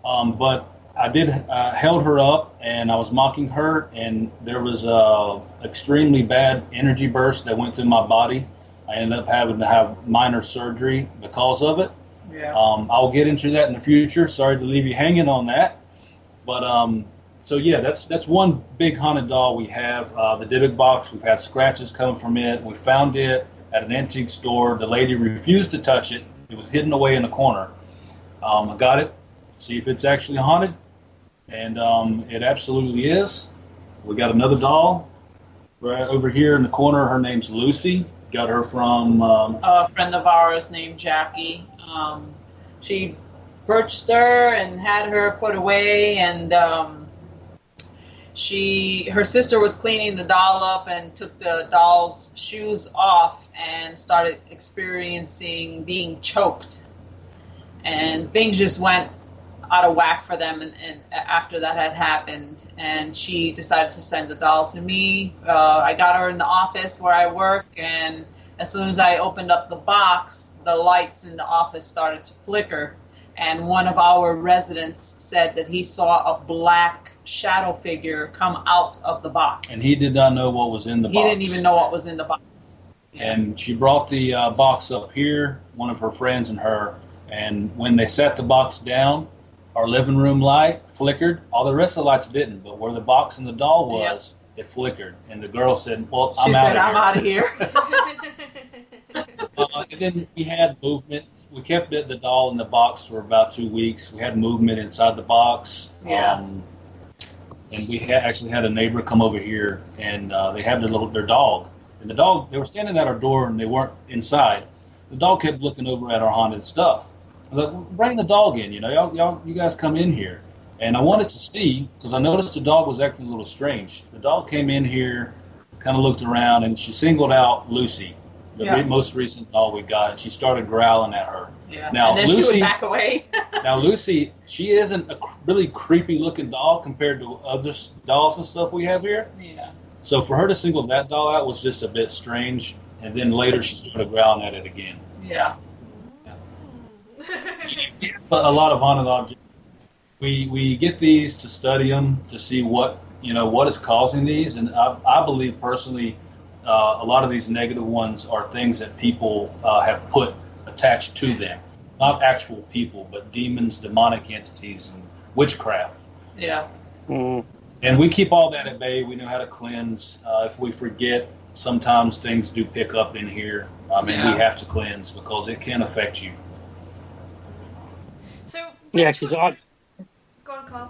but I did held her up and I was mocking her, and there was a extremely bad energy burst that went through my body. I ended up having to have minor surgery because of it. Yeah. I'll get into that in the future. Sorry to leave you hanging on that, but so yeah, that's one big haunted doll we have. The Dybbuk box, we've had scratches coming from it. We found it at an antique store. The lady refused to touch it. It was hidden away in the corner. I got it, see if it's actually haunted, and it absolutely is. We got another doll right over here in the corner. Her name's Lucy. Got her from a friend of ours named Jackie. She purchased her and had her put away, and her sister was cleaning the doll up and took the doll's shoes off and started experiencing being choked, and things just went out of whack for them, and after that had happened, and she decided to send the doll to me. I got her in the office where I work, and as soon as I opened up the box, the lights in the office started to flicker, and one of our residents said that he saw a black shadow figure come out of the box. And he did not know what was in the box. He didn't even know what was in the box. Yeah. And she brought the box up here, one of her friends and her, and when they set the box down, our living room light flickered. All the rest of the lights didn't, but where the box and the doll was, it flickered. And the girl said, well, I'm out of here. And then we had movement. We kept the doll in the box for about 2 weeks. We had movement inside the box. Yeah. And we actually had a neighbor come over here, and they had their dog. And the dog, they were standing at our door, and they weren't inside. The dog kept looking over at our haunted stuff. I was like, bring the dog in, you guys come in here. And I wanted to see, because I noticed the dog was acting a little strange. The dog came in here, kind of looked around, and she singled out Lucy, the most recent doll we got, and she started growling at her. Yeah. Now, and then Lucy, she would back away. Now, Lucy, she isn't a really creepy-looking doll compared to other dolls and stuff we have here. Yeah. So for her to single that doll out was just a bit strange, and then later she started growling at it again. Yeah. A lot of haunted objects. We get these to study them to see what is causing these, and I believe personally a lot of these negative ones are things that people have put attached to them, not actual people, but demons, demonic entities, and witchcraft. Yeah. And we keep all that at bay. We know how to cleanse. If we forget, sometimes things do pick up in here. We have to cleanse because it can affect you. So yeah, because Go on, Carl.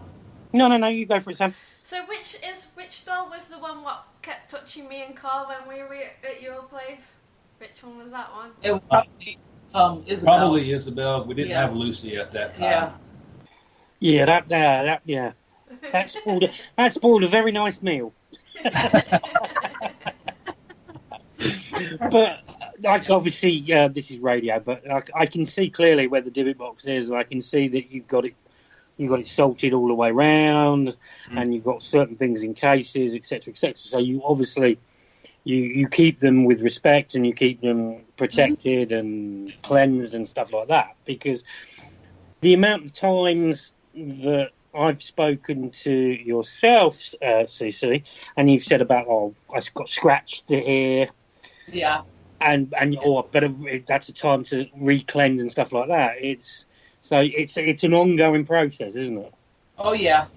No, you go for it, Sam. So which doll was the one what kept touching me and Carl when we were at your place? Which one was that one? It was probably Isabel. Probably Isabel. We didn't have Lucy at that time. Yeah, that spoiled a very nice meal. But like obviously this is radio, but I can see clearly where the divot box is, and I can see that you've got it salted all the way around, and you've got certain things in cases, etc., etc. So you obviously you keep them with respect, and you keep them protected and cleansed and stuff like that, because the amount of times that I've spoken to yourself, Cece, and you've said about, I got scratched here, and that's a time to re-cleanse and stuff like that. It's an ongoing process, isn't it? Oh yeah.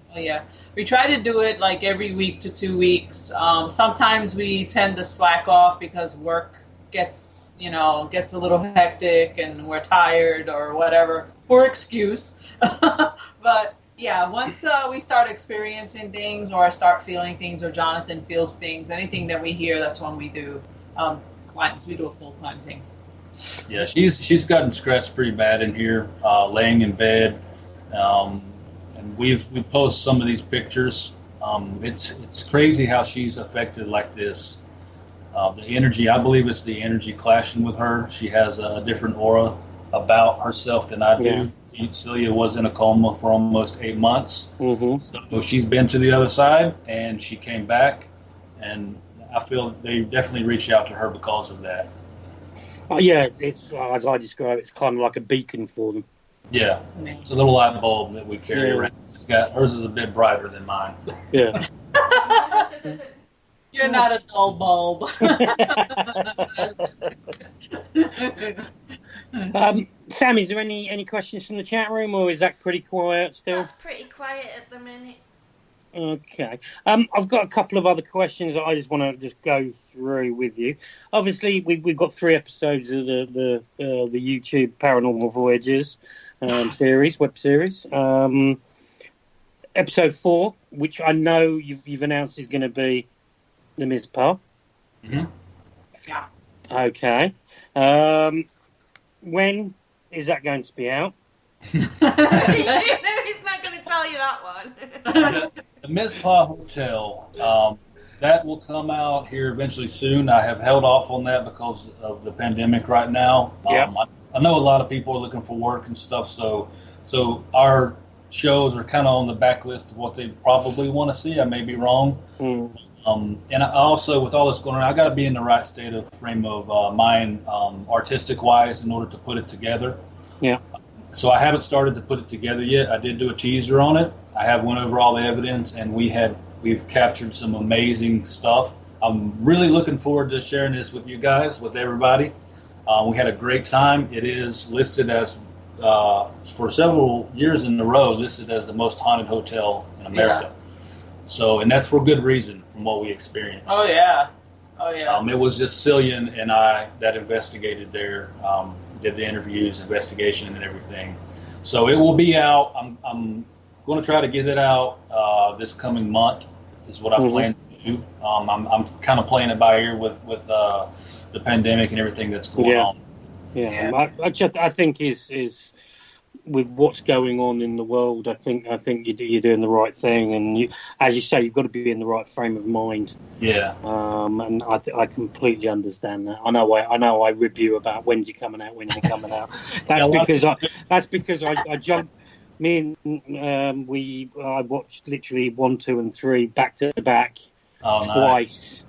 We try to do it like every week to 2 weeks. Sometimes we tend to slack off because work gets a little hectic and we're tired or whatever, poor excuse. But yeah, once we start experiencing things or start feeling things or Johnathan feels things, anything that we hear, that's when we do cleanse. We do a full cleansing. Yeah, she's gotten scratched pretty bad in here, laying in bed, and we post some of these pictures. It's crazy how she's affected like this. The energy, I believe it's the energy clashing with her. She has a different aura about herself than I do. Yeah. Celia was in a coma for almost 8 months. Mm-hmm. So she's been to the other side, and she came back, and I feel they definitely reached out to her because of that. Yeah, it's as I describe it, it's kind of like a beacon for them. Yeah, it's a little light bulb that we carry around. Hers is a bit brighter than mine. Yeah. You're not a dull bulb. Sam, is there any questions from the chat room, or is that pretty quiet still? That's pretty quiet at the minute. Okay. I've got a couple of other questions that I just want to just go through with you. Obviously, we've got 3 episodes of the YouTube Paranormal Voyages series, web series. Episode 4, which I know you've announced is going to be the Mizpah. Mm-hmm. Yeah. Okay. When is that going to be out? He's not going to tell you that one. The Mizpah Hotel, that will come out here eventually soon. I have held off on that because of the pandemic right now. I know a lot of people are looking for work and stuff, so our shows are kind of on the back list of what they probably want to see. I may be wrong. And I also, with all this going on, I got to be in the right state of frame of mind, artistic-wise, in order to put it together. Yeah. So I haven't started to put it together yet. I did do a teaser on it. I have went over all the evidence, and we've captured some amazing stuff. I'm really looking forward to sharing this with you guys, with everybody. We had a great time. It is listed as, for several years in a row, listed as the most haunted hotel in America. Yeah. So, and that's for good reason from what we experienced. Oh, yeah. It was just Celia and I that investigated there, did the interviews, investigation, and everything. So it will be out. I'm going to try to get it out this coming month is what I plan to do. I'm kind of playing it by ear with the pandemic and everything that's going on. Yeah. I think is with what's going on in the world, I think you're doing the right thing, and as you say, you've got to be in the right frame of mind. Yeah. And I completely understand that. I know I rib you about when's it coming out. That's because I jumped. Me and I watched literally 1, 2, and 3 back to back twice.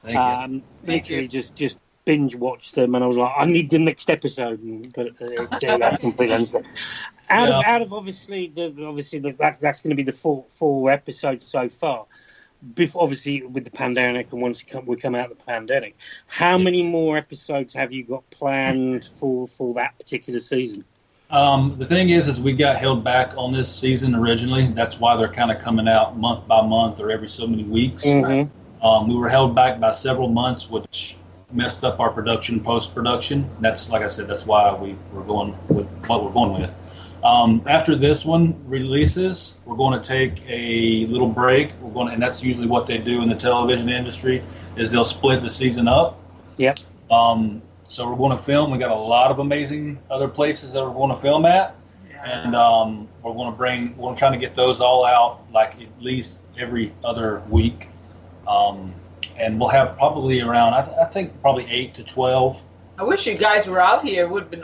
Thank you. Literally just binge watched them, and I was like, I need the next episode. But it's I completely understand. Out of obviously that's going to be the 4 episodes so far. Before, obviously, with the pandemic, and once we come out of the pandemic, how many more episodes have you got planned for that particular season? The thing is we got held back on this season originally. That's why they're kind of coming out month by month or every so many weeks. Mm-hmm. We were held back by several months, which messed up our production, post-production. That's, like I said, that's why we're going with what we're going with. After this one releases, we're going to take a little break. And that's usually what they do in the television industry, is they'll split the season up. Yep. So we're going to film. We got a lot of amazing other places that we're going to film at, and we're going to try to get those all out like at least every other week. And we'll have probably around, I think probably 8 to 12. I wish you guys were out here. It would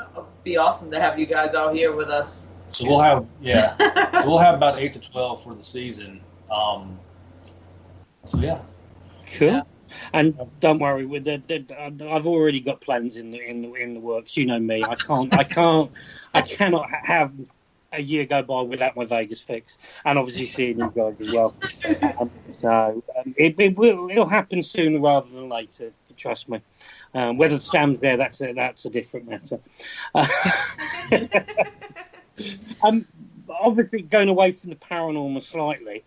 be awesome to have you guys out here with us. So we'll have, so we'll have about 8 to 12 for the season. So yeah. Cool. Yeah. And don't worry, I've already got plans in the works. You know me. I cannot have a year go by without my Vegas fix, and obviously seeing you guys as well. It'll happen sooner rather than later. Trust me. Whether Sam's there, that's a different matter. Obviously, going away from the paranormal slightly.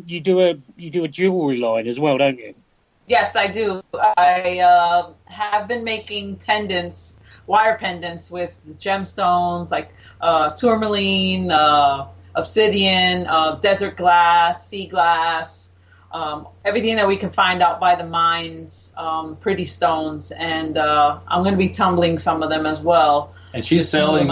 You do a jewelry line as well, don't you? Yes, I do. I have been making pendants, wire pendants with gemstones like tourmaline, obsidian, desert glass, sea glass, everything that we can find out by the mines, pretty stones, and I'm going to be tumbling some of them as well. And she's selling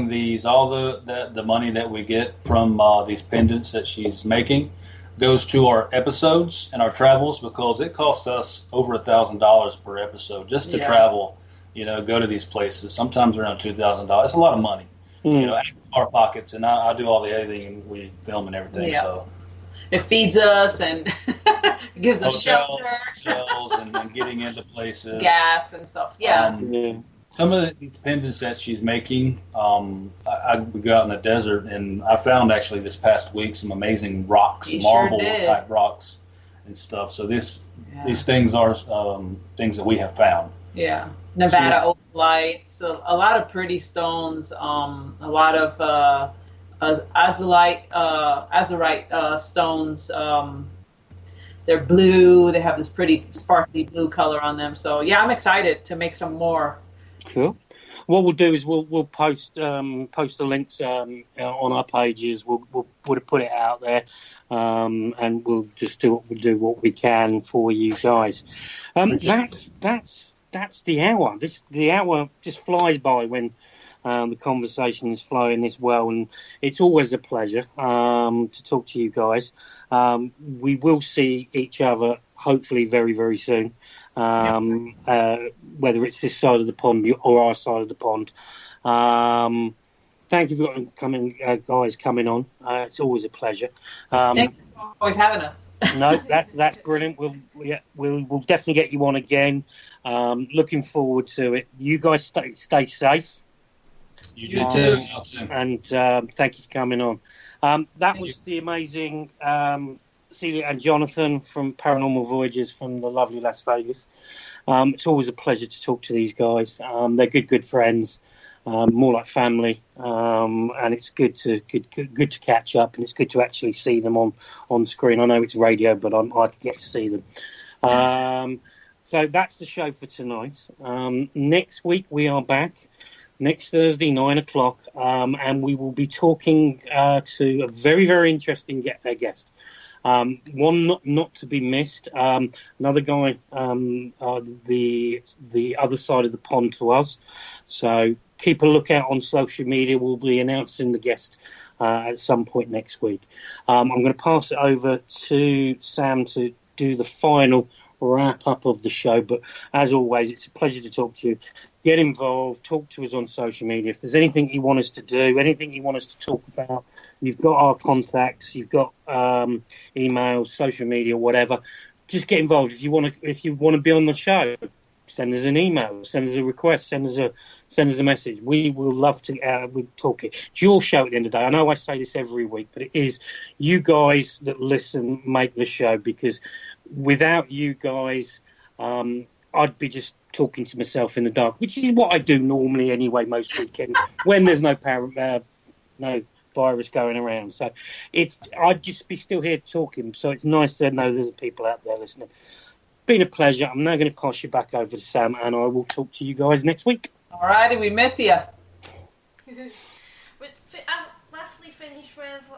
these, all the money that we get from these pendants that she's making goes to our episodes and our travels, because it costs us over $1,000 per episode just to travel, go to these places, sometimes around $2,000. It's a lot of money, out of our pockets, and I do all the editing and we film and everything. Yeah. So it feeds us and gives us shelter. Hotels and getting into places. Gas and stuff, Some of these pendants that she's making, I would go out in the desert, and I found actually this past week some amazing rocks, marble type rocks and stuff. So these things are things that we have found. Yeah, Nevada opalites, a lot of pretty stones, a lot of azurite stones. They're blue. They have this pretty sparkly blue color on them. So yeah, I'm excited to make some more. Cool. What we'll do is we'll post the links on our pages. We'll put it out there, and we'll just do what we can for you guys. That's the hour. The hour just flies by when the conversation is flowing this well, and it's always a pleasure to talk to you guys. We will see each other hopefully very, very soon. Whether it's this side of the pond or our side of the pond. Thank you for coming on. It's always a pleasure. Thank you for always having us. No, that's brilliant. We'll definitely get you on again. Looking forward to it. You guys stay safe. You do too. And thank you for coming on. That was the amazing Celia and Johnathan from Paranormal Voyages from the lovely Las Vegas. It's always a pleasure to talk to these guys. They're good friends, more like family, and it's good to catch up, and it's good to actually see them on screen. I know it's radio, but I get to see them. So that's the show for tonight. Next week we are back. Next Thursday, 9:00, and we will be talking to a very, very interesting guest. One not to be missed. Another guy, the other side of the pond to us. So keep a lookout on social media. We'll be announcing the guest at some point next week. I'm going to pass it over to Sam to do the final wrap up of the show. But as always, it's a pleasure to talk to you. Get involved. Talk to us on social media. If there's anything you want us to do, anything you want us to talk about, you've got our contacts. You've got emails, social media, whatever. Just get involved. If you want to be on the show, send us an email, send us a request, send us a message. We will love to talk it. It's your show at the end of the day. I know I say this every week, but it is you guys that listen make the show, because without you guys, I'd be just talking to myself in the dark, which is what I do normally anyway most weekends when there's no virus going around. So I'd just be still here talking. So it's nice to know there's people out there listening. Been a pleasure. I'm now going to pass you back over to Sam, and I will talk to you guys next week. All righty, we miss you. I'll lastly finish with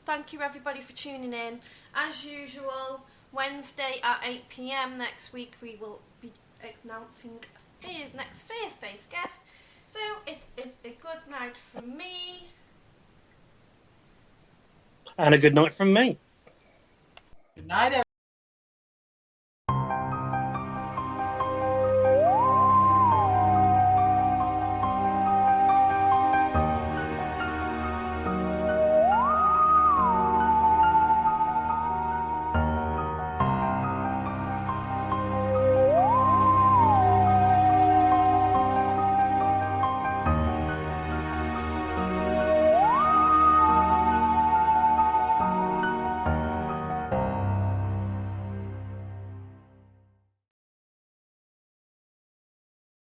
thank you everybody for tuning in. As usual, Wednesday at 8 p.m. next week we will be announcing next Thursday's guest. So it is a good night from me. And a good night from me. Good night, everyone.